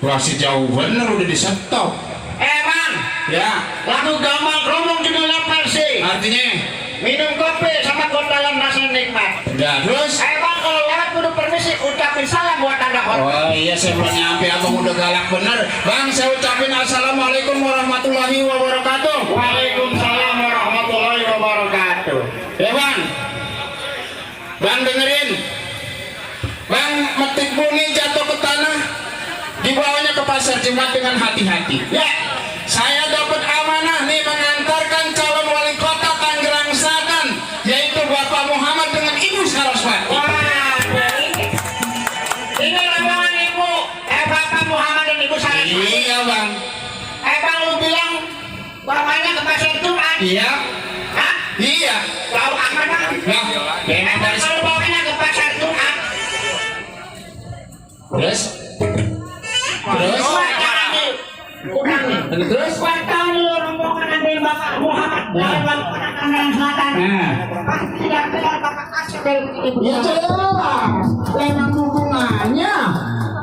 Masih jauh bener udah di stop. Bang, Ya, lagu Gambang Kromong judulnya versi. artinya Minum kopi sama kondalan rasa nikmat. udah terus. Bang, kalau lewat kudu permisi ucapin salam buat anda hormat. Oh iya, saya belum nyampe, abang udah galak bener. Bang, saya ucapin assalamualaikum warahmatullahi wabarakatuh. Waalaikumsalam warahmatullahi wabarakatuh. Ya bang, bang dengerin. Bang, metik buni jatuh ke tanah, dibawanya ke pasar Jumat dengan hati-hati. Ya, saya dapat amanah nih mengantarkan calon wali kota Tangerang Selatan, yaitu Bapak Muhammad dengan Ibu Saraswati. Wah, ini rombongan ibu. Bapak Muhammad dan Ibu Saraswati. Iya bang. Bang, lu bilang bawanya ke pasar Jumat. Iya. Hah? Iya. Tahu amanah? Nah, memang dari Kalau bawanya ke pasar Jumat. terus. Terus. Wah, jangan di ulangi. Terus. Wartawan lu rombongan ambil Bapak Muhammad dari wali kota Tangerang Selatan. Nah. Pasti tidak kenal Bapak Kasih dari Ibu. Ya jelas, memang hubungannya.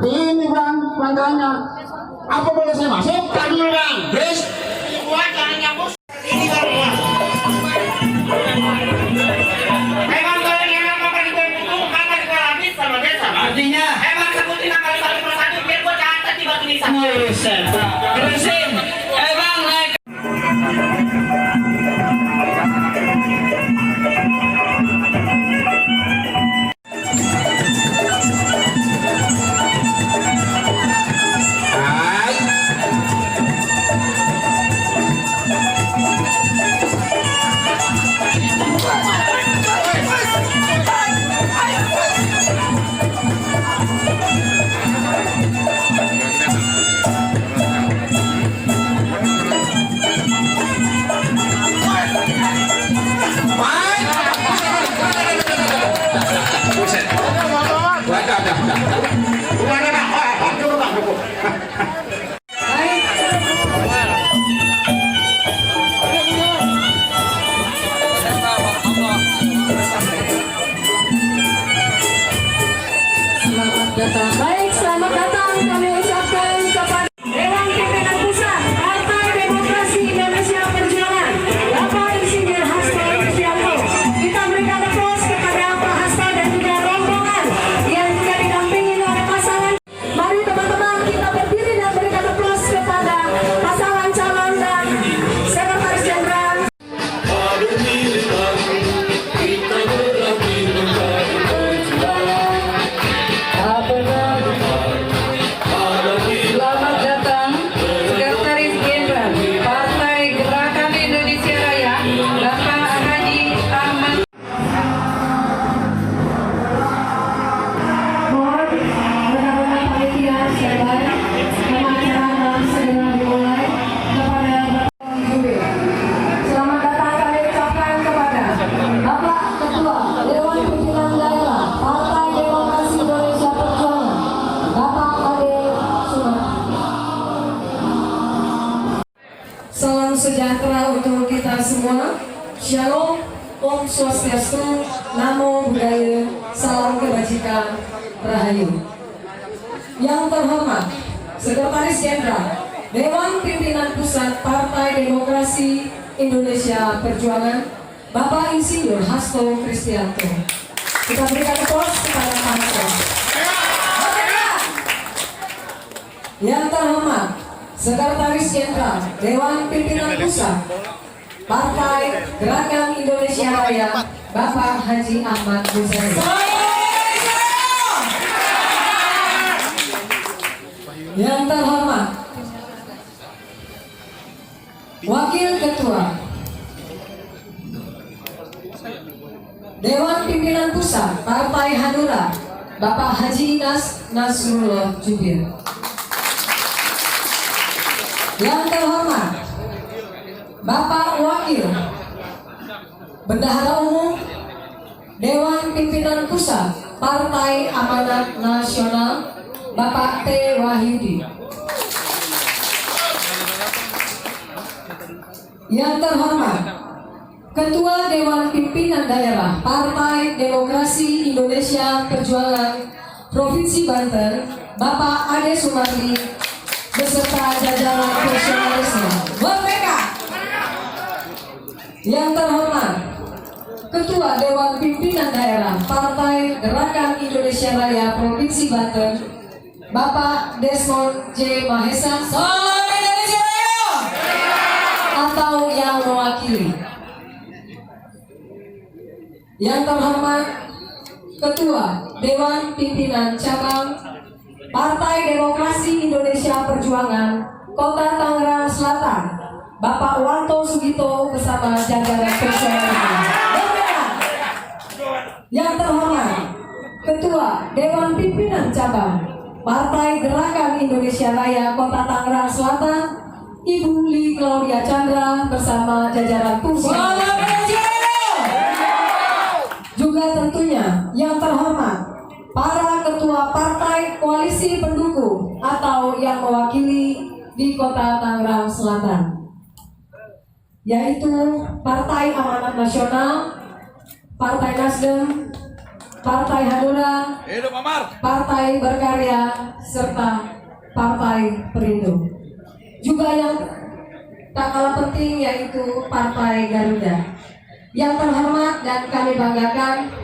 Ini bang, makanya. Apa boleh saya masuk? Kan dulu bang. Terus. Buat jangan nyambung. Ini baru bang. Memang kalau yang mau pergi ke itu kamar sekolah habis sama desa. Artinya. Emang sebutin nama satu persatu biar gua catat di batu nisan. Buset. Terusin. Bang, naik. Buset. Gimana bang? Dulu bang, dulu. Selamat datang. Baik, selamat datang kami ucapkan kepada Dewan Pimpinan Pusat Partai Demokrasi Indonesia Perjuangan, Bapak Insinyur Hasto Kristianto. Kita berikan aplaus kepada Pak Hasto dan juga rombongan yang juga didampingi oleh pasangan. Mari teman-teman kita berdiri dan berikan aplaus kepada pasangan calon dan Sekretaris Jenderal. Selamat datang Sekretaris Jenderal Partai Gerakan Indonesia Raya Bapak Haji Ahmad. Mohon benar-benar panitia standby, pemasaran segera dimulai kepada Bapak Juri. Selamat datang kami ucapkan kepada Bapak Ketua Dewan Pimpinan Daerah Partai Demokrasi Indonesia Perjuangan, Bapak Ade Sumat. Salam sejahtera untuk kita semua. Shalom, Om Swastiastu, Namo Buddhaya, salam kebajikan, Rahayu. Yang terhormat Sekretaris Jenderal Dewan Pimpinan Pusat Partai Demokrasi Indonesia Perjuangan, Bapak Insinyur Hasto Kristianto. Kita berikan aplaus kepada Pak Hasto. Yang terhormat Sekretaris Jenderal Dewan Pimpinan Pusat Partai Gerakan Indonesia Raya, Bapak Haji Ahmad Muzani. Yang terhormat Wakil Ketua Dewan Pimpinan Pusat Partai Hanura, Bapak Haji Inas Nasrullah Jubir. Yang terhormat Bapak Wakil Bendahara Umum Dewan Pimpinan Pusat Partai Amanat Nasional, Bapak T. Wahyudi. Yang terhormat Ketua Dewan Pimpinan Daerah Partai Demokrasi Indonesia Perjuangan Provinsi Banten, Bapak Ade Sumardi beserta jajaran personalisnya. Merdeka! Yang terhormat Ketua Dewan Pimpinan Daerah Partai Gerakan Indonesia Raya Provinsi Banten, Bapak Desmond J. Mahesa. Salam Indonesia Raya! Atau yang mewakili. Yang terhormat Ketua Dewan Pimpinan Cabang Partai Demokrasi Indonesia Perjuangan Kota Tangerang Selatan, Bapak Wanto Sugito bersama jajaran personelnya. Yang terhormat Ketua Dewan Pimpinan Cabang Partai Gerakan Indonesia Raya Kota Tangerang Selatan, Ibu Li Claudia Chandra bersama jajaran kursi. Juga tentunya yang terhormat para ketua partai koalisi pendukung atau yang mewakili di Kota Tangerang Selatan, yaitu Partai Amanat Nasional, Partai Nasdem, Partai Hanura, Partai Berkarya, serta Partai Perindo. Juga yang tak kalah penting yaitu Partai Garuda. Yang terhormat dan kami banggakan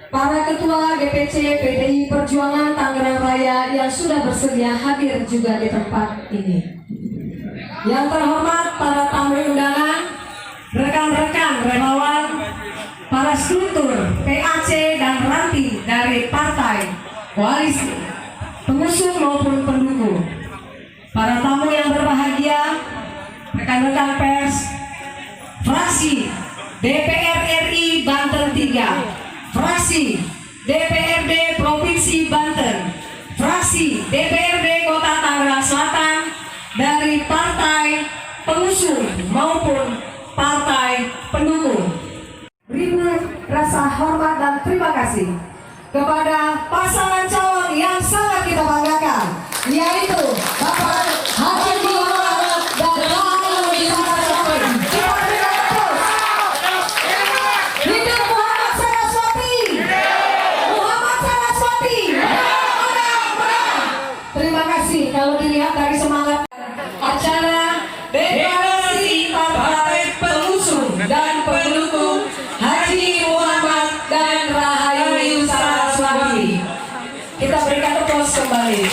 para ketua DPC PDI Perjuangan Tangerang Raya yang sudah bersedia hadir juga di tempat ini. Yang terhormat para tamu undangan, rekan-rekan relawan, para struktur PAC dan ranting dari partai, koalisi, pengusung maupun pendukung, para tamu yang berbahagia, rekan-rekan pers, fraksi DPR RI Banten 3, fraksi DPRD Provinsi Banten, fraksi DPRD Kota Tangerang Selatan, dari partai pengusung maupun partai pendukung. Ribu rasa hormat dan terima kasih kepada pasangan calon yang sangat kita banggakan, yaitu Bapak Haji Muhammad dan Rahayu Saraswati. Hidup Muhammad Saraswati. Muhammad Saraswati. Terima kasih. Kalau dilihat dari semangat acara deklarasi partai pengusung dan pendukung Haji Muhammad dan Rahayu Saraswati, kita berikan aplaus kembali.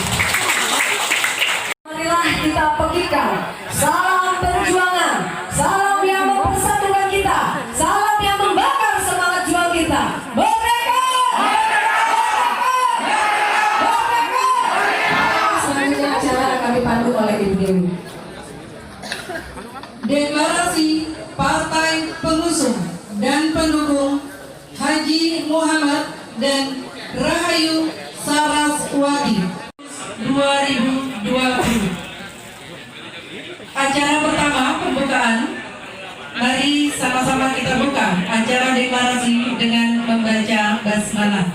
Marilah kita pegikan salam perjuangan, salam yang mempersatukan kita, salam yang membakar semangat juang kita. Merdeka! Merdeka! Selanjutnya acara kami pandu oleh Ibu Dewi. Deklarasi Partai Pengusung dan Pendukung Haji Muhammad dan Rahayu Saraswati 2020. Acara pertama pembukaan. Mari sama-sama kita buka acara deklarasi dengan membaca basmalah.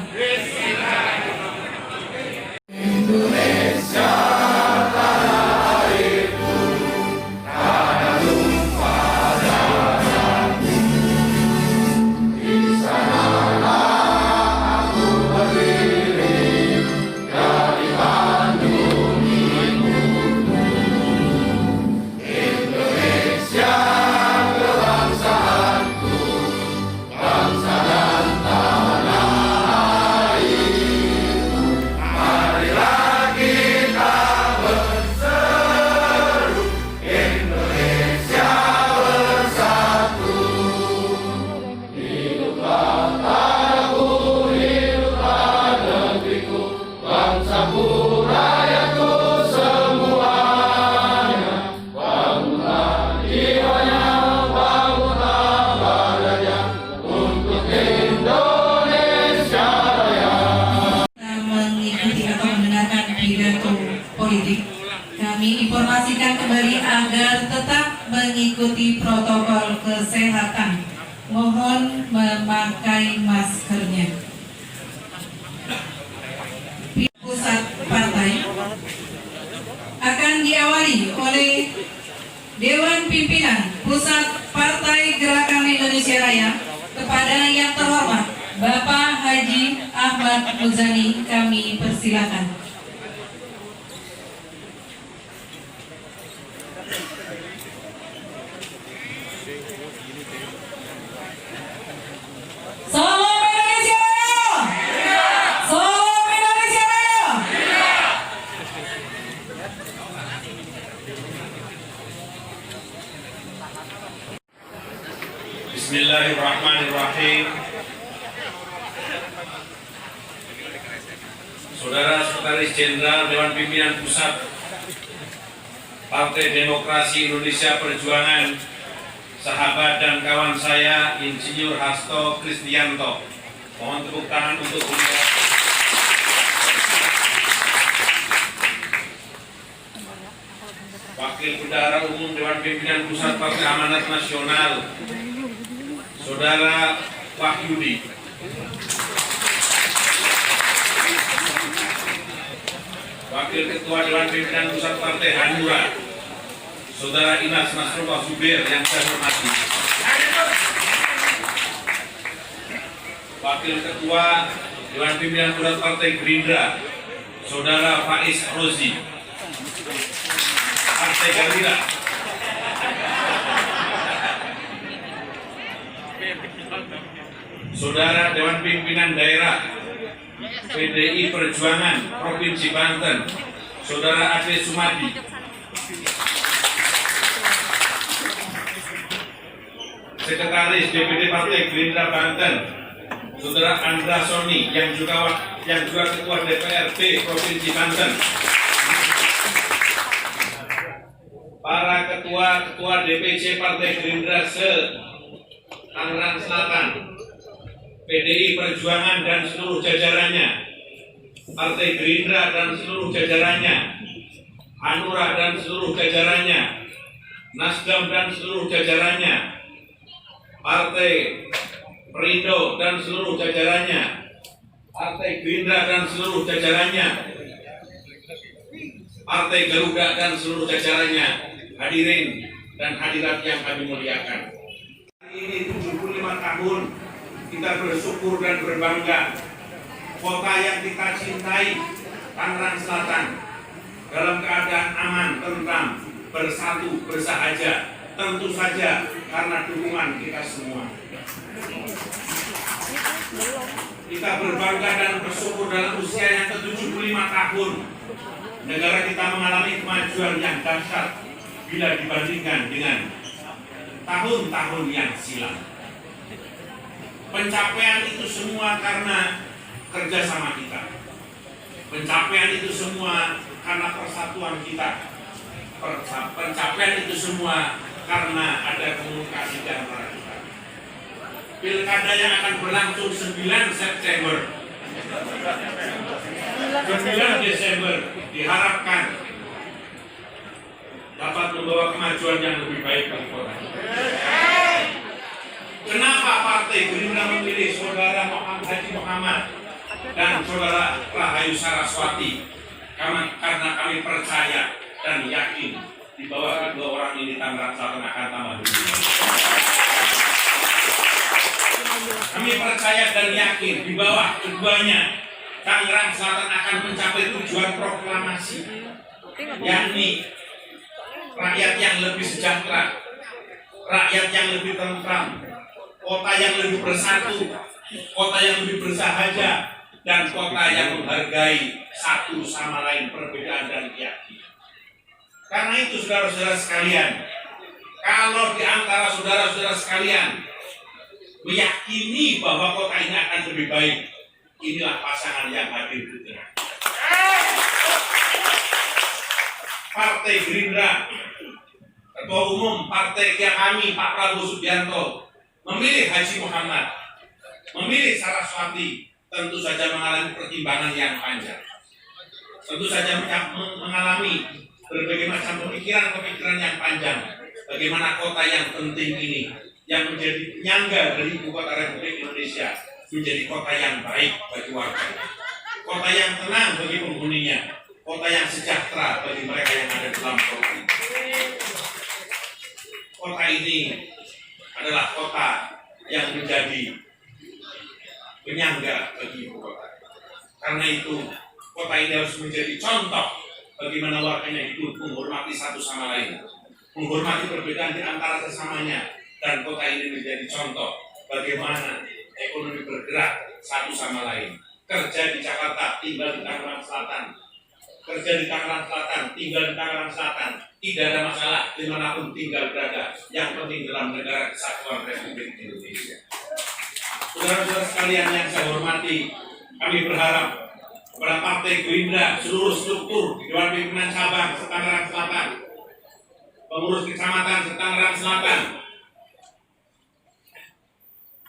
Kami informasikan kembali agar tetap mengikuti protokol kesehatan. Mohon memakai maskernya. Pusat partai akan diawali oleh Dewan Pimpinan Pusat Partai Gerakan Indonesia Raya. Kepada yang terhormat Bapak Haji Ahmad Muzani kami persilakan. Salam Indonesia Raya! Salam Indonesia Raya! Bismillahirrahmanirrahim. Saudara Sekretaris Jenderal Dewan Pimpinan Pusat Partai Demokrasi Indonesia Perjuangan, sahabat dan kawan saya Insinyur Hasto Kristianto, mohon tepuk tangan untuk beliau. Wakil Bendahara Umum Dewan Pimpinan Pusat Partai Amanat Nasional, Saudara Wahyudi. Wakil Ketua Dewan Pimpinan Pusat Partai Hanura, Saudara Inas Nasrullah Zubair yang saya hormati. Wakil Ketua Dewan Pimpinan Pusat Partai Gerindra, Saudara Faiz Rozi. Partai Garuda. Saudara Dewan Pimpinan Daerah PDI Perjuangan Provinsi Banten, Saudara Ade Sumadi. Sekretaris DPD Partai Gerindra Banten, Saudara Andra Soni yang juga Ketua DPRD Provinsi Banten. Para ketua DPC Partai Gerindra se-Tangerang Selatan, PDI Perjuangan dan seluruh jajarannya, Partai Gerindra dan seluruh jajarannya, Hanura dan seluruh jajarannya, Nasdem dan seluruh jajarannya, Partai Perindo dan seluruh jajarannya, Partai Gerindra dan seluruh jajarannya, Partai Garuda dan seluruh jajarannya, hadirin dan hadirat yang kami muliakan. Hari ini 75 tahun kita bersyukur dan berbangga, kota yang kita cintai, Tangerang Selatan, dalam keadaan aman, tentram, bersatu, bersahaja, tentu saja karena dukungan kita semua. Kita berbangga dan bersyukur dalam usia yang ke-75 tahun, negara kita mengalami kemajuan yang dahsyat bila dibandingkan dengan tahun-tahun yang silam. Pencapaian itu semua karena kerjasama kita. Pencapaian itu semua karena persatuan kita. Pencapaian itu semua karena ada komunikasi di antara kita. Pilkada yang akan berlangsung 9 September 9 Desember diharapkan dapat membawa kemajuan yang lebih baik bagi kota. Kenapa Partai Gerindra memilih Saudara Haji Muhammad dan Saudara Rahayu Saraswati? Karena kami percaya dan yakin di bawah kedua orang ini Tangerang Selatan akan tambah dunia. Kami percaya dan yakin di bawah keduanya Tangerang Selatan akan mencapai tujuan proklamasi, yakni rakyat yang lebih sejahtera, rakyat yang lebih tentram, kota yang lebih bersatu, kota yang lebih bersahaja, dan kota yang menghargai satu sama lain perbedaan dan keyakinan. Karena itu saudara-saudara sekalian, kalau di antara saudara-saudara sekalian meyakini bahwa kota ini akan lebih baik, inilah pasangan yang hadir di tengah. Partai Gerindra, Ketua Umum Partai kami Pak Prabowo Subianto memilih Haji Muhammad, memilih Saraswati, tentu saja mengalami pertimbangan yang panjang. Tentu saja mengalami berbagai macam pemikiran yang panjang. Bagaimana kota yang penting ini, yang menjadi penyangga dari ibu kota Republik Indonesia, menjadi kota yang baik bagi warga, kota yang tenang bagi penghuninya, kota yang sejahtera bagi mereka yang ada dalam kota ini. Kota ini adalah kota yang menjadi penyangga bagi ibu kota. Karena itu, kota ini harus menjadi contoh bagaimana warganya hidup menghormati satu sama lain, menghormati perbedaan di antara sesamanya, dan kota ini menjadi contoh bagaimana ekonomi bergerak satu sama lain. Kerja di Jakarta, tinggal di Tangerang Selatan. Kerja di Tangerang Selatan, tinggal di Tangerang Selatan. Tidak ada masalah dimanapun tinggal berada. Yang penting dalam negara kesatuan Republik Indonesia. Saudara-saudara sekalian yang saya hormati, kami berharap kepada Partai Gerindra, seluruh struktur di Dewan Pimpinan Cabang Tangerang Selatan, pengurus kecamatan Tangerang Selatan,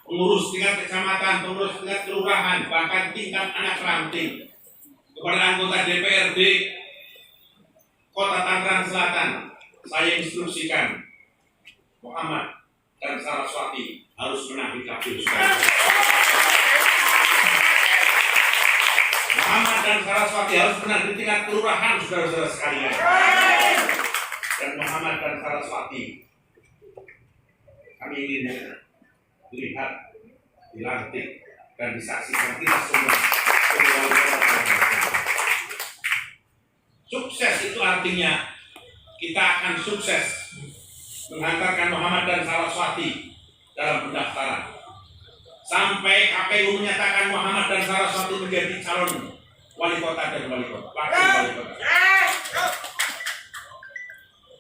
pengurus tingkat kecamatan, pengurus tingkat kelurahan, bahkan tingkat anak ranting, kepada anggota DPRD Kota Tangerang Selatan, saya instruksikan Muhammad dan Saraswati harus menang di dapil. Muhammad dan Saraswati harus menang di tingkat kelurahan, saudara-saudara sekalian. Dan Muhammad dan Saraswati, kami ingin lihat, dilantik, dan disaksikan kita semua. Sukses itu artinya kita akan sukses menghantarkan Muhammad dan Saraswati dalam pendaftaran. Sampai KPU menyatakan Muhammad dan Saraswati menjadi calon wali kota dan wakil wali kota.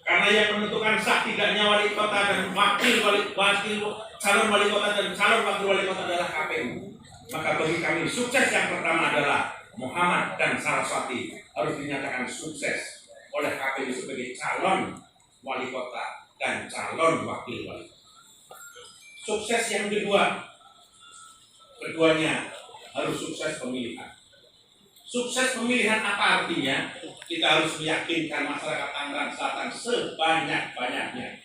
Karena yang menentukan sah tidaknya wali kota dan calon wali kota dan calon wakil wali kota adalah KPU. Maka bagi kami sukses yang pertama adalah Muhammad dan Saraswati harus dinyatakan sukses oleh KPU sebagai calon wali kota dan calon wakil wali kota. Sukses yang kedua, keduanya harus sukses pemilihan. Sukses pemilihan apa artinya? Kita harus meyakinkan masyarakat Tangerang Selatan sebanyak-banyaknya,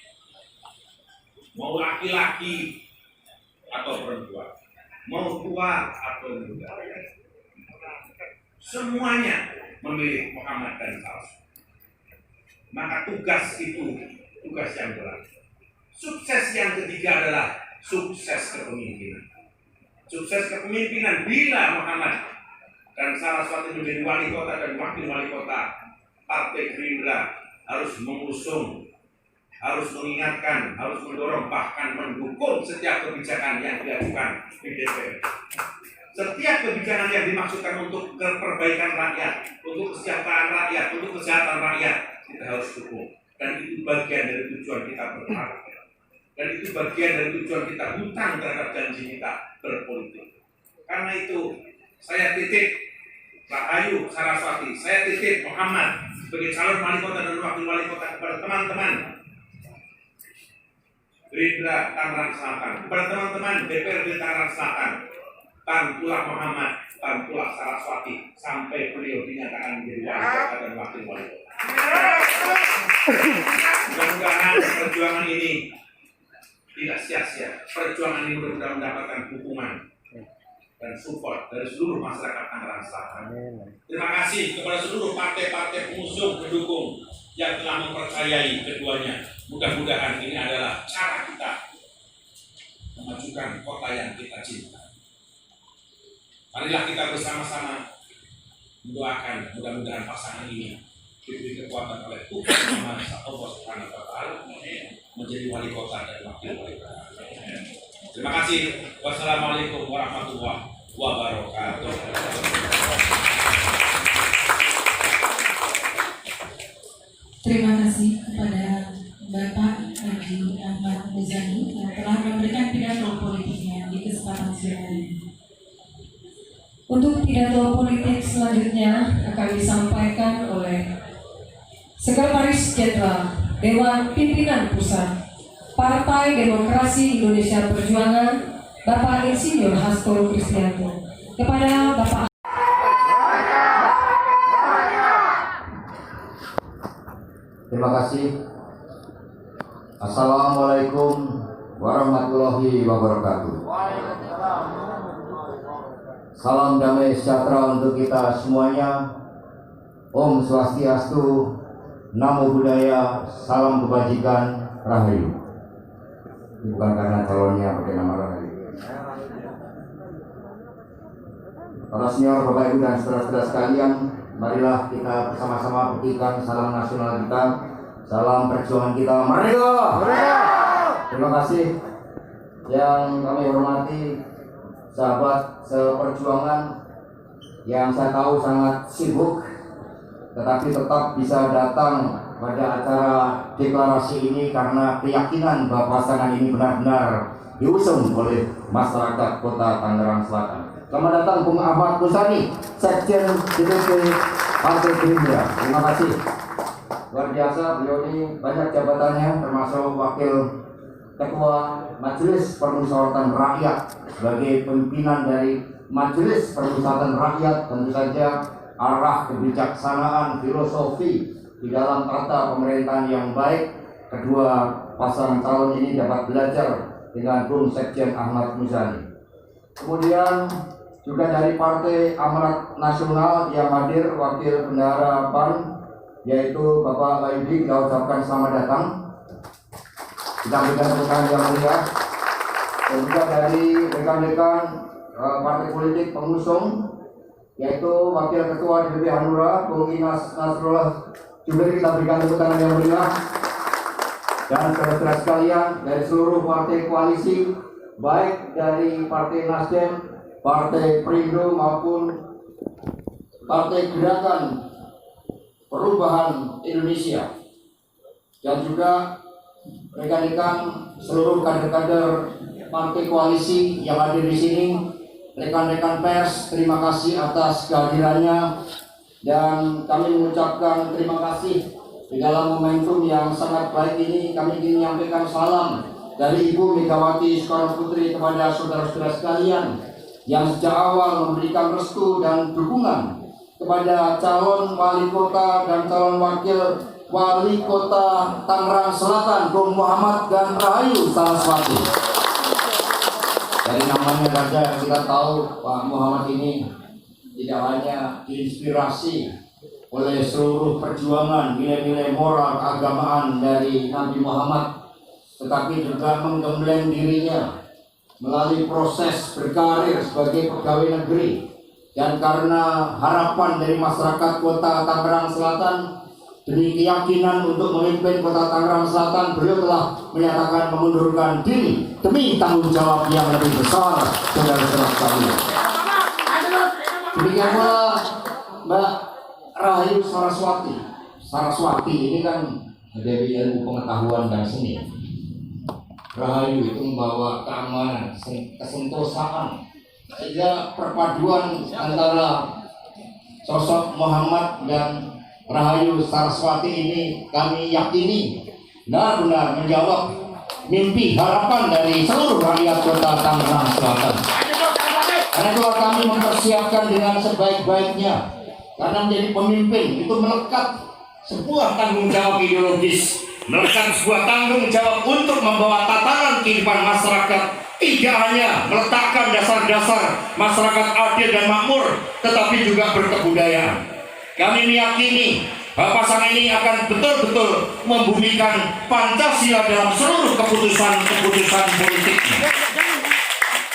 mau laki-laki atau perempuan, mau tua atau muda, semuanya memilih Muhammad dan Saraswati. Maka tugas itu tugas yang berat. Sukses yang ketiga adalah sukses kepemimpinan. Sukses kepemimpinan bila Muhammad dan Saraswati menjadi wali kota dan wakil wali kota, Partai Gerindra harus mengusung, harus mengingatkan, harus mendorong, bahkan mendukung setiap kebijakan yang dilakukan di DPR. Setiap kebijakan yang dimaksudkan untuk perbaikan rakyat, untuk kesejahteraan rakyat, untuk kesehatan rakyat, kita harus dukung. Dan itu bagian dari tujuan kita berpartai. Dan itu bagian dari tujuan kita hutang terhadap janji kita berpolitik. Karena itu saya titip Rahayu Saraswati, saya titip Muhammad sebagai calon wali kota dan wakil wali kota kepada teman-teman Gerindra Tangerang Selatan, kepada teman-teman DPRD Tangerang Selatan. Bantulah Muhammad, bantulah Saraswati sampai beliau dinyatakan menjadi wali kota dan wakil wali kota. Mudah-mudahan perjuangan ini tidak sia-sia. Perjuangan ini mudah-mudahan mendapatkan dukungan dan support dari seluruh masyarakat Tangerang Selatan. Terima kasih kepada seluruh partai-partai pengusung pendukung yang telah mempercayai keduanya. Mudah-mudahan ini adalah cara kita memajukan kota yang kita cinta. Marilah kita bersama-sama mendoakan mudah-mudahan pasangan ini diberi kekuatan oleh Tuhan Allah Subhanahu wa Ta'ala menjadi wali kota dan wakil wali kota. Terima kasih. Wassalamualaikum warahmatullahi wabarakatuh. Terima kasih kepada Bapak Haji Ahmad Muzani yang telah memberikan pidato politiknya di kesempatan siang hari ini. Untuk pidato politik selanjutnya akan disampaikan oleh Sekretaris Jenderal Dewan Pimpinan Pusat Partai Demokrasi Indonesia Perjuangan, Bapak Insinyur Hasto Kristianto. Kepada Bapak. Terima kasih. Assalamualaikum warahmatullahi wabarakatuh. Salam damai sejahtera untuk kita semuanya. Om Swastiastu, Namo Buddhaya, salam kebajikan, Rahayu. Bukan karena calonnya pakai nama Rahayu. Para senior, Bapak Ibu dan saudara-saudara sekalian, marilah kita bersama-sama petikan salam nasional kita, salam perjuangan kita, merdeka! Terima kasih yang kami hormati sahabat seperjuangan yang saya tahu sangat sibuk, tetapi tetap bisa datang pada acara deklarasi ini karena keyakinan bahwa pasangan ini benar-benar diusung oleh masyarakat Kota Tangerang Selatan. Selamat datang Bung Ahmad Musani, Sekjen DPP Partai Gerindra. Terima kasih. Luar biasa, beliau ini banyak jabatannya, termasuk Wakil Ketua Majelis Permusyawaratan Rakyat. Sebagai pimpinan dari Majelis Permusyawaratan Rakyat, tentu saja arah kebijaksanaan filosofi di dalam tata pemerintahan yang baik, kedua pasangan calon ini dapat belajar dengan Bung Sekjen Ahmad Muzani. Kemudian juga dari Partai Amanat Nasional yang hadir, Wakil Bendahara PAN, yaitu Bapak Bayudi, kita ucapkan selamat datang. Kita berikan tepuk tangan yang meriah. Dan juga dari rekan-rekan partai politik pengusung, yaitu Wakil Ketua DPP Hanura, Bung Inas Nasrullah, juga kita berikan tepuk tangan yang meriah. Dan saudara-saudara sekalian dari seluruh partai koalisi, baik dari Partai Nasdem, Partai Perindo maupun Partai Gerakan Perubahan Indonesia, dan juga rekan-rekan seluruh kader-kader partai koalisi yang hadir di sini, rekan-rekan pers, terima kasih atas kehadirannya, dan kami mengucapkan terima kasih di dalam momentum yang sangat baik ini. Kami ingin menyampaikan salam dari Ibu Megawati Soekarno Putri kepada saudara-saudara sekalian yang sejak awal memberikan restu dan dukungan kepada calon wali kota dan calon wakil wali kota Tangerang Selatan, Bung Muhammad dan Rahayu Saraswati. Dari namanya saja kita tahu Pak Muhammad ini tidak hanya diinspirasi oleh seluruh perjuangan nilai-nilai moral keagamaan dari Nabi Muhammad, tetapi juga menggembleng dirinya melalui proses berkarir sebagai pegawai negeri. Dan karena harapan dari masyarakat Kota Tangerang Selatan, demi keyakinan untuk memimpin Kota Tangerang Selatan, beliau telah menyatakan mengundurkan diri demi tanggung jawab yang lebih besar, saudara-saudara sekalian. Demikian pula Mbak Rahayu Saraswati. Saraswati ini kan dari ilmu pengetahuan dan seni. Rahayu itu membawa keamanan, kesentosaan, sehingga perpaduan antara sosok Muhammad dan Rahayu Saraswati ini kami yakini benar-benar menjawab mimpi harapan dari seluruh rakyat Kota Tangerang Selatan. Karena itu kami mempersiapkan dengan sebaik-baiknya, karena menjadi pemimpin itu melekat sebuah tanggung jawab ideologis, melekat sebuah tanggung jawab untuk membawa tatanan kehidupan masyarakat, tidak hanya meletakkan dasar-dasar masyarakat adil dan makmur, tetapi juga berkebudayaan. Kami meyakini bahwa pasangan ini akan betul-betul membumikan Pancasila dalam seluruh keputusan-keputusan politiknya.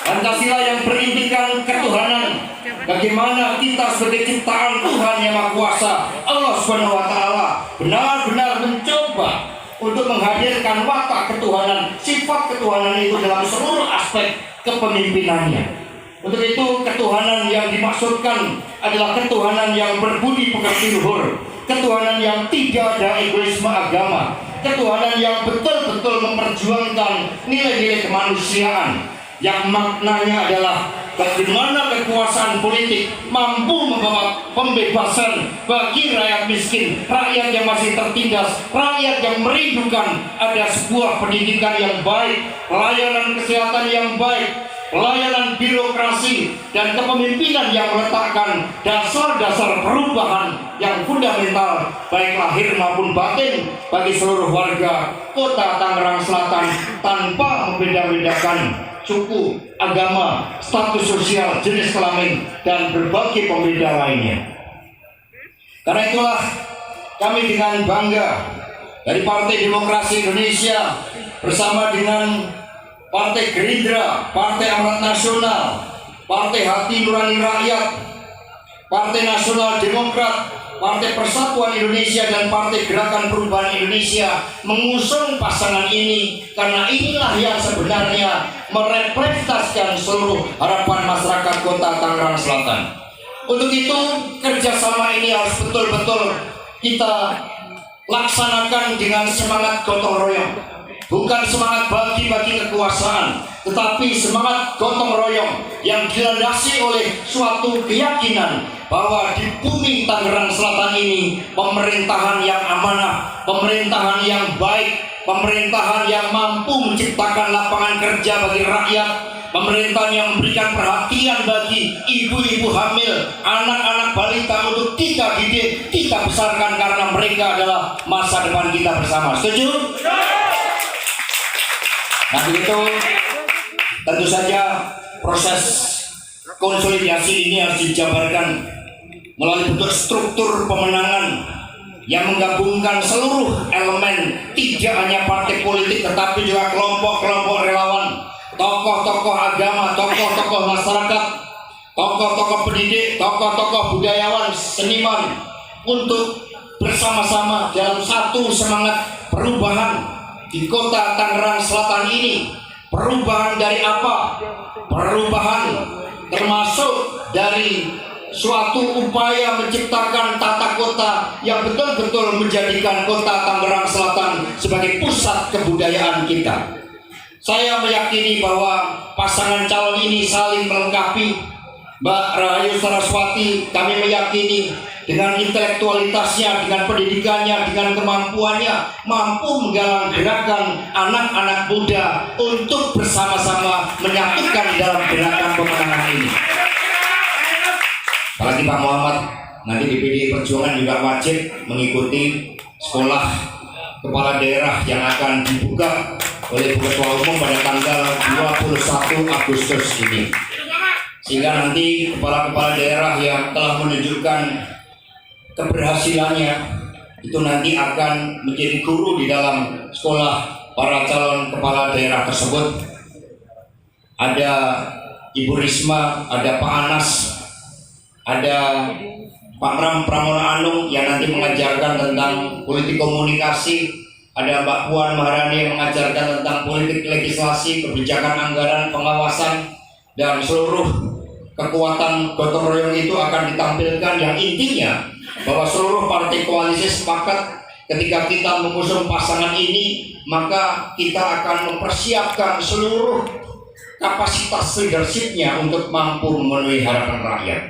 Pancasila yang berintikan ketuhanan, bagaimana kita sebagai ciptaan Tuhan yang Maha Kuasa, Allah Subhanahu wa Ta'ala, benar-benar mencoba untuk menghadirkan watak ketuhanan, sifat ketuhanan itu dalam seluruh aspek kepemimpinannya. Untuk itu ketuhanan yang dimaksudkan adalah ketuhanan yang berbudi pekerti luhur, ketuhanan yang tidak ada egoisme agama, ketuhanan yang betul-betul memperjuangkan nilai-nilai kemanusiaan, yang maknanya adalah bagaimana kekuasaan politik mampu membawa pembebasan bagi rakyat miskin, rakyat yang masih tertindas, rakyat yang merindukan ada sebuah pendidikan yang baik, pelayanan kesehatan yang baik, pelayanan birokrasi, dan kepemimpinan yang meletakkan dasar-dasar perubahan yang fundamental baik lahir maupun batin bagi seluruh warga Kota Tangerang Selatan tanpa membeda-bedakan suku, agama, status sosial, jenis kelamin, dan berbagai pembeda lainnya. Karena itulah kami dengan bangga dari Partai Demokrasi Indonesia bersama dengan Partai Gerindra, Partai Amanat Nasional, Partai Hati Nurani Rakyat, Partai Nasional Demokrat, Partai Persatuan Indonesia dan Partai Gerakan Perubahan Indonesia mengusung pasangan ini karena inilah yang sebenarnya merepresentasikan seluruh harapan masyarakat Kota Tangerang Selatan. Untuk itu, kerjasama ini harus betul-betul kita laksanakan dengan semangat gotong royong. Bukan semangat bagi-bagi kekuasaan, tetapi semangat gotong royong yang dilandasi oleh suatu keyakinan bahwa di bumi Tangerang Selatan ini pemerintahan yang amanah, pemerintahan yang baik, pemerintahan yang mampu menciptakan lapangan kerja bagi rakyat, pemerintahan yang memberikan perhatian bagi ibu-ibu hamil, anak-anak balita untuk kita didik, kita besarkan karena mereka adalah masa depan kita bersama. Setuju? Nah begitu, tentu saja proses konsolidasi ini harus dijabarkan melalui bentuk struktur pemenangan yang menggabungkan seluruh elemen, tidak hanya partai politik tetapi juga kelompok-kelompok relawan, tokoh-tokoh agama, tokoh-tokoh masyarakat, tokoh-tokoh pendidik, tokoh-tokoh budayawan, seniman, untuk bersama-sama dalam satu semangat perubahan di Kota Tangerang Selatan ini. Perubahan dari apa? Perubahan termasuk dari suatu upaya menciptakan tata kota yang betul-betul menjadikan Kota Tangerang Selatan sebagai pusat kebudayaan kita. Saya meyakini bahwa pasangan calon ini saling melengkapi. Mbak Rahayu Saraswati, kami meyakini dengan intelektualitasnya, dengan pendidikannya, dengan kemampuannya mampu menggalang gerakan anak-anak muda untuk bersama-sama menyatukan dalam gerakan pemenangan ini. Apalagi Pak Muhammad nanti di PDI Perjuangan juga wajib mengikuti sekolah kepala daerah yang akan dibuka oleh Bu Ketua Umum pada tanggal 21 Agustus ini. Sehingga nanti kepala-kepala daerah yang telah menunjukkan keberhasilannya itu nanti akan menjadi guru di dalam sekolah para calon kepala daerah tersebut. Ada Ibu Risma, ada Pak Anas, ada Pak Ram Pramona Anung yang nanti mengajarkan tentang politik komunikasi, ada Mbak Puan Maharani yang mengajarkan tentang politik legislasi, kebijakan anggaran, pengawasan, dan seluruh kekuatan gotong royong itu akan ditampilkan yang intinya bahwa seluruh partai koalisi sepakat ketika kita mengusung pasangan ini, maka kita akan mempersiapkan seluruh kapasitas leadershipnya untuk mampu memenuhi harapan rakyat.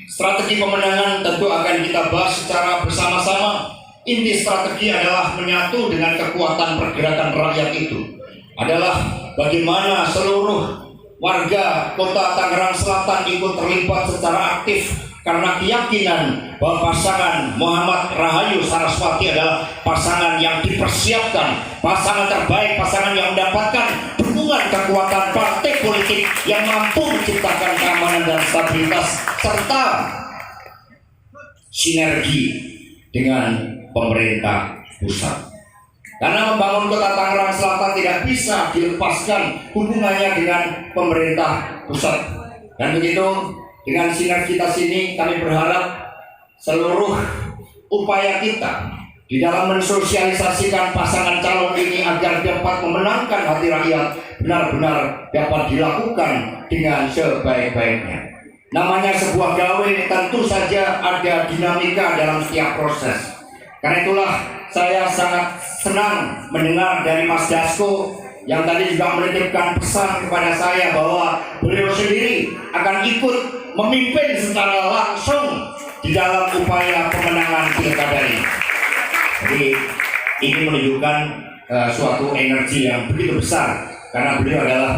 Strategi pemenangan tentu akan kita bahas secara bersama-sama. Inti strategi adalah menyatu dengan kekuatan pergerakan rakyat itu. Adalah bagaimana seluruh warga Kota Tangerang Selatan ikut terlibat secara aktif karena keyakinan bahwa pasangan Muhammad Rahayu Saraswati adalah pasangan yang dipersiapkan, pasangan terbaik, pasangan yang mendapatkan dukungan kekuatan partai politik yang mampu menciptakan keamanan dan stabilitas serta sinergi dengan pemerintah pusat. Karena membangun Kota Tangerang Selatan tidak bisa dilepaskan hubungannya dengan pemerintah pusat. Dan begitu, dengan sinergitas ini kami berharap seluruh upaya kita di dalam mensosialisasikan pasangan calon ini agar dapat memenangkan hati rakyat benar-benar dapat dilakukan dengan sebaik-baiknya. Namanya sebuah gawe tentu saja ada dinamika dalam setiap proses. Karena itulah saya sangat senang mendengar dari Mas Dasko yang tadi juga menitipkan pesan kepada saya bahwa beliau sendiri akan ikut memimpin secara langsung di dalam upaya pemenangan pilkada ini. Jadi ini menunjukkan suatu energi yang begitu besar karena beliau adalah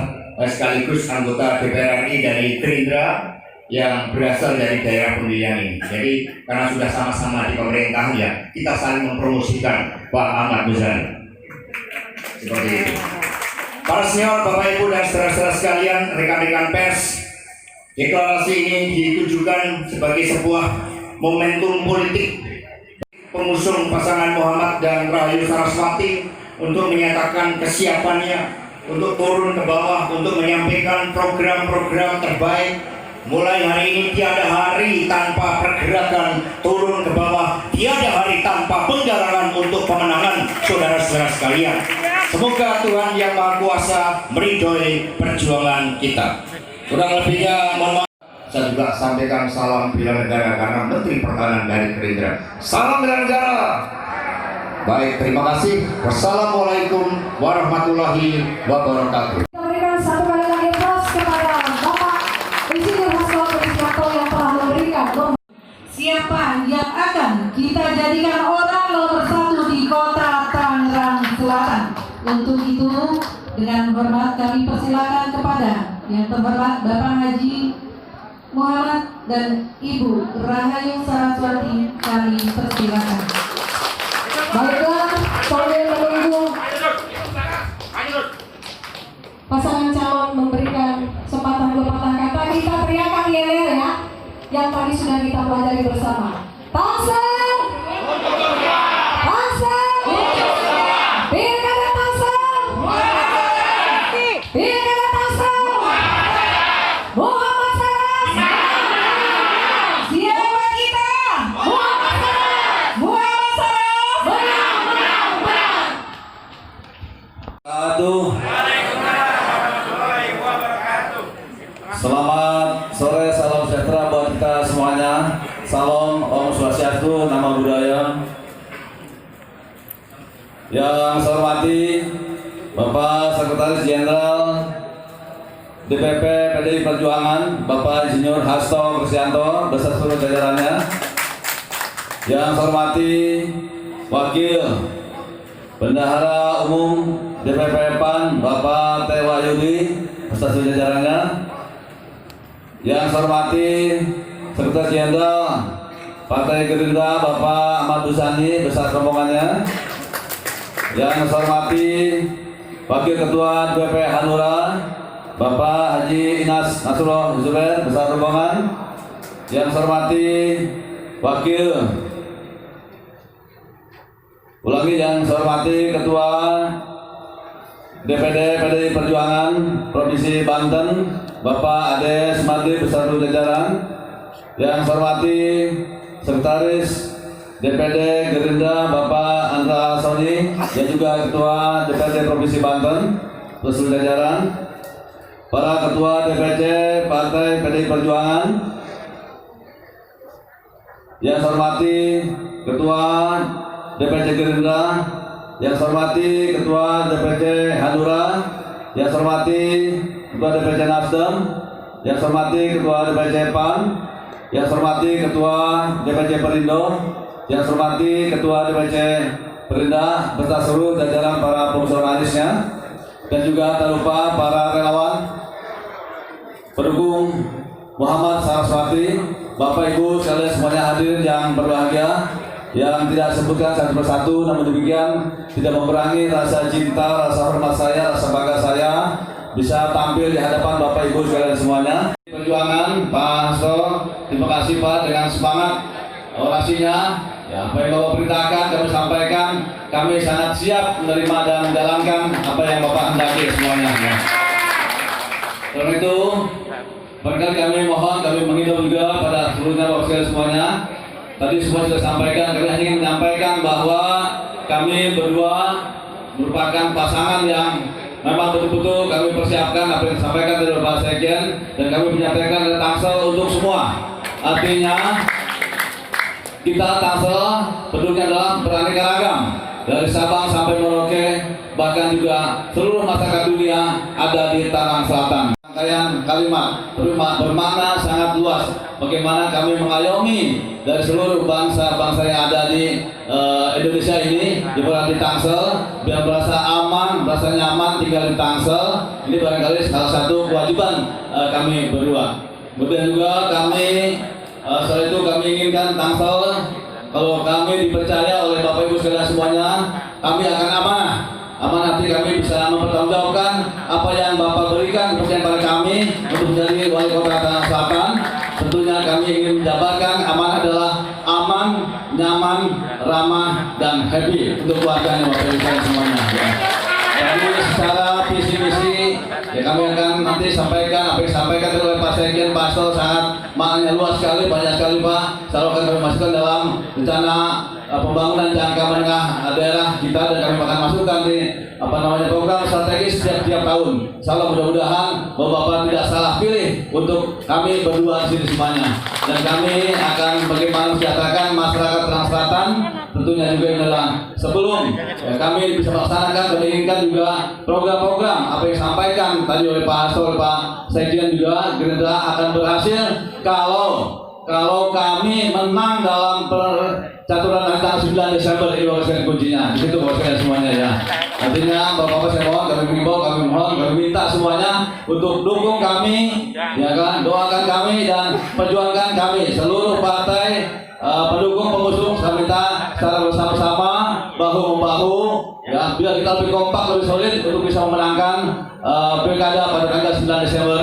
sekaligus anggota DPR RI dari Gerindra yang berasal dari daerah pemilihan ini. Jadi karena sudah sama-sama di pemerintahan ya, kita saling mempromosikan Pak Ahmad Muzani. Seperti itu. Para senior, Bapak Ibu dan saudara-saudara sekalian, rekan-rekan pers, deklarasi ini ditujukan sebagai sebuah momentum politik pengusung pasangan Muhammad dan Rahayu Saraswati untuk menyatakan kesiapannya untuk turun ke bawah untuk menyampaikan program-program terbaik Mulai hari ini tiada hari tanpa pergerakan turun ke bawah, tiada hari tanpa penggalangan untuk pemenangan saudara-saudara sekalian. Semoga Tuhan Yang Maha Kuasa meridhoi perjuangan kita. Kurang lebihnya mohon maaf. Saya juga sampaikan salam bela negara karena Menteri Pertahanan dari Gerindra. Salam bela negara. Baik, terima kasih. Wassalamualaikum warahmatullahi wabarakatuh. Kita berikan satu kali lagi aplaus kepada Bapak Insinyur Hasto Kristianto yang telah memberikan Siapa yang akan kita jadikan orang nomor 1 di Kota Tangerang Selatan? Untuk itu, dengan hormat kami persilakan kepada yang terhormat Bapak Haji Muhammad dan Ibu Rahayu Saraswati, kami persilakan. baiklah sambil menunggu pasangan calon memberikan kesempatan berpatah kata, kita teriakan yel ya, yang tadi sudah kita pelajari bersama. Tangsel, Tangsel, Pilkada Tangsel, Pilkada Tangsel, Muhammad Saras, siapa kita? Muhammad Saras, Muhammad Saras, menang. Selamat sore, salam sejahtera buat kita semuanya. Salam Om Swastiastu, nama budaya. Yang saya hormati Bapak Sekretaris Jenderal DPP PDI Perjuangan, Bapak Insinyur Hasto Kristianto beserta seluruh jajarannya. Yang saya hormati Wakil Bendahara Umum DPP PAN, Bapak T. Wahyudi beserta seluruh jajarannya. Yang saya hormati Sekretaris Jenderal Partai Gerindra Bapak Ahmad Dusani beserta rombongannya. Yang saya hormati Wakil Ketua DPP Hanura Bapak Haji Inas Nasrullah Zubair beserta rombongan. Yang saya hormati Wakil yang saya hormati Ketua DPD PDI Perjuangan Provinsi Banten Bapak Ade Sumardi beserta jajaran. Yang saya hormati Sekretaris DPD Gerindra Bapak Andra Soni yang juga Ketua DPD Provinsi Banten beserta jajaran. Para Ketua DPC Partai PDI Perjuangan. Yang saya hormati Ketua DPC Gerindra. Yang saya hormati Ketua DPC Hanura. Yang saya hormati Ketua DPC Nasdem. Yang saya hormati Ketua DPC PAN. Yang saya hormati Ketua DPC Perindo. Yang saya hormati Ketua DPC Perindah beserta seluruh jajaran para pengusung aniesnya. Dan juga tak lupa para relawan pendukung Muhammad Saraswati, Bapak Ibu sekalian semuanya hadirin yang berbahagia, yang tidak sebutkan satu persatu, namun demikian tidak mengurangi rasa cinta, rasa hormat saya, rasa bangga saya bisa tampil di hadapan Bapak Ibu sekalian semuanya. Perjuangan Pak Hasto, terima kasih Pak dengan semangat orasinya. Ya, apa yang Bapak perintahkan kami sampaikan, kami sangat siap menerima dan menjalankan apa yang Bapak hendaki semuanya. Ya. Karena itu, barangkali kami mohon, kami mengimbau juga pada seluruhnya Bapak sekalian semuanya. Tadi semua sudah sampaikan, kami hanya ingin menyampaikan bahwa kami berdua merupakan pasangan yang memang betul-betul kami persiapkan apa yang disampaikan dari Bapak Sekjen, dan kami menyampaikan dari Tangsel untuk semua. Artinya kita Tangsel penduduknya adalah beraneka ragam, dari Sabang sampai Merauke, bahkan juga seluruh masyarakat dunia ada di Tangerang Selatan. Rangkaian kalimat bermakna sangat luas. Bagaimana kami mengayomi dari seluruh bangsa-bangsa yang ada di Indonesia ini, di Tangsel, biar merasa aman, merasa nyaman tinggal di Tangsel. Ini barangkali salah satu kewajiban kami berdua. Kemudian juga kami setelah itu kami inginkan Tangsel, kalau kami dipercaya oleh Bapak Ibu sekalian semuanya, kami akan amanah. Amanah nanti kami bisa mempertanggungjawabkan apa yang Bapak berikan kepada kami untuk menjadi wali kota Tangerang Selatan. Tentunya kami ingin menjabarkan amanah adalah aman, nyaman, ramah, dan happy untuk keluarganya Bapak Ibu sekalian semuanya. Ya. Jadi secara visi misi ya, Ya, kami akan nanti sampaikan apa yang disampaikan oleh Pak Sekjen, Pak Hasto sangat maknanya luas sekali, banyak sekali Pak. Selalu akan kami masukkan dalam rencana pembangunan jangka menengah daerah kita, dan kami akan masukkan di program strategis setiap tahun. Insyaallah mudah-mudahan Bapak-bapak tidak salah pilih untuk kami berdua di sini semuanya. Dan kami akan bagaimana mensejahterakan masyarakat Tangerang Selatan, tentunya juga adalah sebelum kami bisa melaksanakan dan menginginkan juga program-program apa yang disampaikan tadi oleh Pak Hasto, oleh Pak Sekjen juga, Gerindra akan berhasil kalau kami menang dalam percaturan tanggal 9 Desember ini, Bapak kuncinya. Di situ Bapak sekalian semuanya ya. Artinya Bapak-bapak saya mohon, kami minta semuanya untuk dukung kami, ya kan, doakan kami dan perjuangkan kami seluruh partai pendukung pengusung. Saya minta secara bersama-sama, bahu membahu, ya, biar kita lebih kompak, lebih solid untuk bisa memenangkan pilkada pada tanggal 9 Desember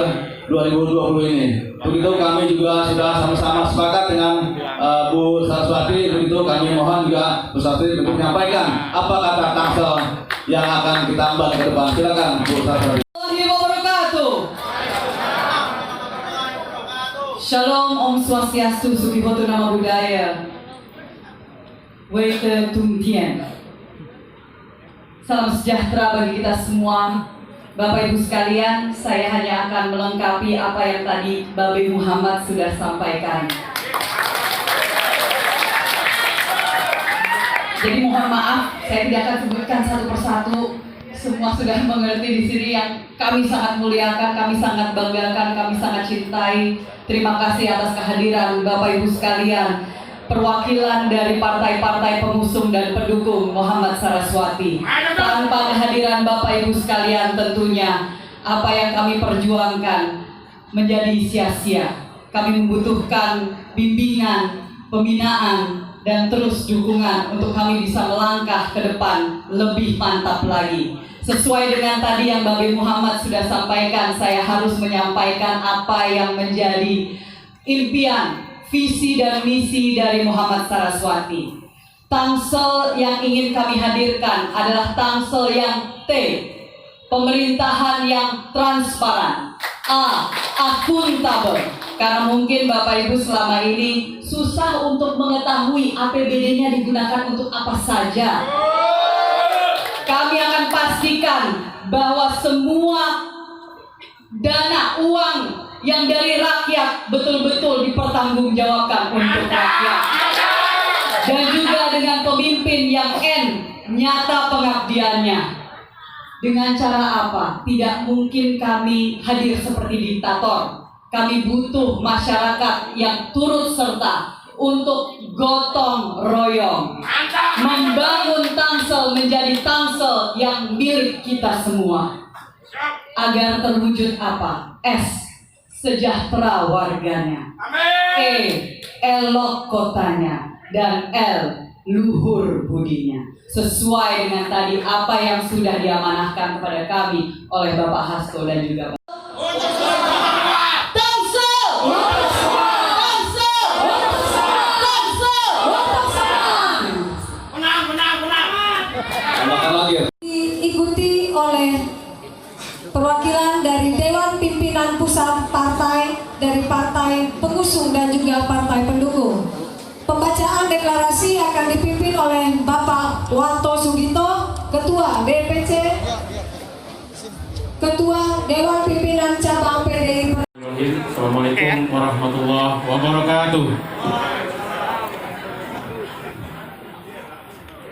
2020 ini. Begitu kami juga sudah sama-sama sepakat dengan Bu Saraswati. Begitu kami mohon juga Bu Saraswati untuk menyampaikan apa kata Tangsel yang akan kita ambil ke depan. Silakan Bu Saraswati. Shalom, Om Swastiastu, Sukihoto Nama Budaya, Wei Tung Tien. Salam sejahtera bagi kita semua. Bapak Ibu sekalian, saya hanya akan melengkapi apa yang tadi Babe Muhammad sudah sampaikan. Jadi mohon maaf, saya tidak akan sebutkan satu persatu. Semua sudah mengerti di sini yang kami sangat muliakan, kami sangat banggakan, kami sangat cintai. Terima kasih atas kehadiran Bapak Ibu sekalian, perwakilan dari partai-partai pengusung dan pendukung Muhammad Saraswati. Tanpa kehadiran Bapak Ibu sekalian, tentunya apa yang kami perjuangkan menjadi sia-sia. Kami membutuhkan bimbingan, pembinaan, dan terus dukungan untuk kami bisa melangkah ke depan lebih mantap lagi. Sesuai dengan tadi yang Babe Muhammad sudah sampaikan, saya harus menyampaikan apa yang menjadi impian, visi dan misi dari Muhammad Saraswati. Tangsel yang ingin kami hadirkan adalah Tangsel yang T, pemerintahan yang transparan. A, akuntabel. Karena mungkin Bapak Ibu selama ini susah untuk mengetahui APBD-nya digunakan untuk apa saja. Kami akan pastikan bahwa semua dana uang yang dari rakyat betul-betul dipertanggungjawabkan untuk rakyat. Dan juga dengan pemimpin yang N, nyata pengabdiannya. Dengan cara apa? Tidak mungkin kami hadir seperti diktator. Kami butuh masyarakat yang turut serta untuk gotong royong, membangun Tangsel menjadi Tangsel yang milik kita semua. Agar terwujud apa? S, sejahtera warganya. E, elok kotanya. Dan L, luhur budinya. Sesuai dengan tadi apa yang sudah diamanahkan kepada kami oleh Bapak Hasto dan juga Bapak. Diikuti oleh perwakilan dari Dewan Pimpinan Pusat Partai, dari partai pengusung dan juga partai pendukung. Pembacaan deklarasi akan dipimpin oleh Bapak Wanto Sugito, Ketua DPC, Ketua Dewan Pimpinan Cabang PDI. Assalamualaikum warahmatullahi wabarakatuh.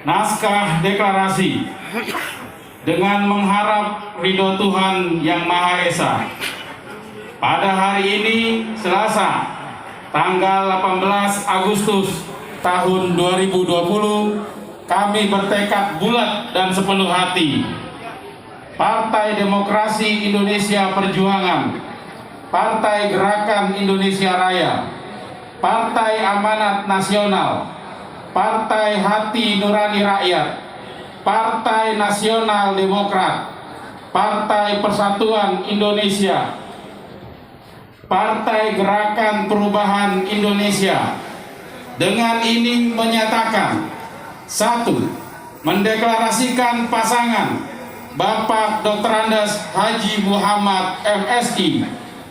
Naskah deklarasi dengan mengharap ridho Tuhan Yang Maha Esa. Pada hari ini Selasa tanggal 18 Agustus tahun 2020, kami bertekad bulat dan sepenuh hati. Partai Demokrasi Indonesia Perjuangan, Partai Gerakan Indonesia Raya, Partai Amanat Nasional, Partai Hati Nurani Rakyat, Partai Nasional Demokrat, Partai Persatuan Indonesia, Partai Gerakan Perubahan Indonesia, dengan ini menyatakan: 1. Mendeklarasikan pasangan Bapak Dr. Andes Haji Muhammad MSI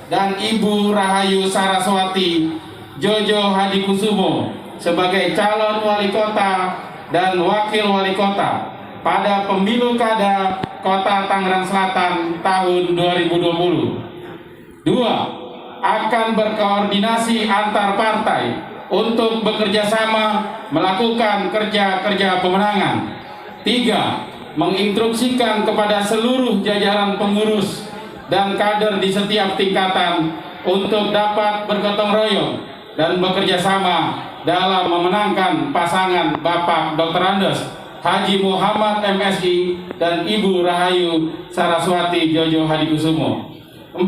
dan Ibu Rahayu Saraswati Jojo Hadikusumo sebagai calon wali kota dan wakil wali kota pada pemilu kada Kota Tangerang Selatan tahun 2020. 2. Akan berkoordinasi antar partai untuk bekerja sama melakukan kerja-kerja pemenangan. 3. Menginstruksikan kepada seluruh jajaran pengurus dan kader di setiap tingkatan untuk dapat bergotong royong dan bekerja sama dalam memenangkan pasangan Bapak Dr. Andes Haji Muhammad MSI dan Ibu Rahayu Saraswati Jojo Hadikusumo. 4.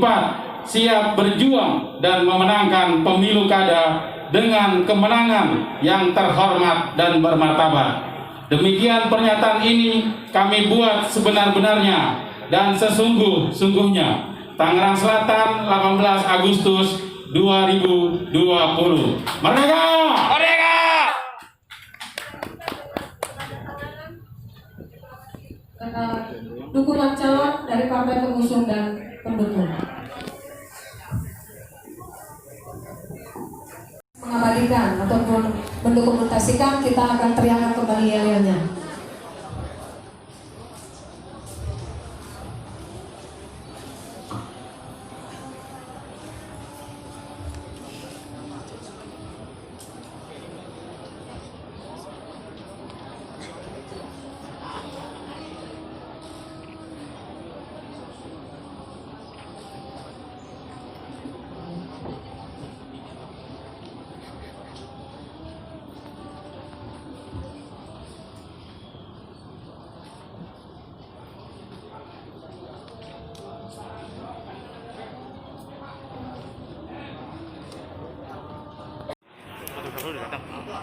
Siap berjuang dan memenangkan pemilu kada dengan kemenangan yang terhormat dan bermartabat. Demikian pernyataan ini kami buat sebenar-benarnya dan sesungguh-sungguhnya. Tangerang Selatan, 18 Agustus 2020. Merdeka! Merdeka! Dukungan calon dari partai pengusung dan pendukung. Mengabadikan ataupun mendokumentasikan, kita akan teriakan kembali yel-yelnya.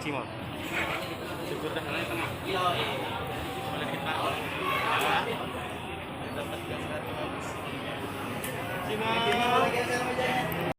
Cima.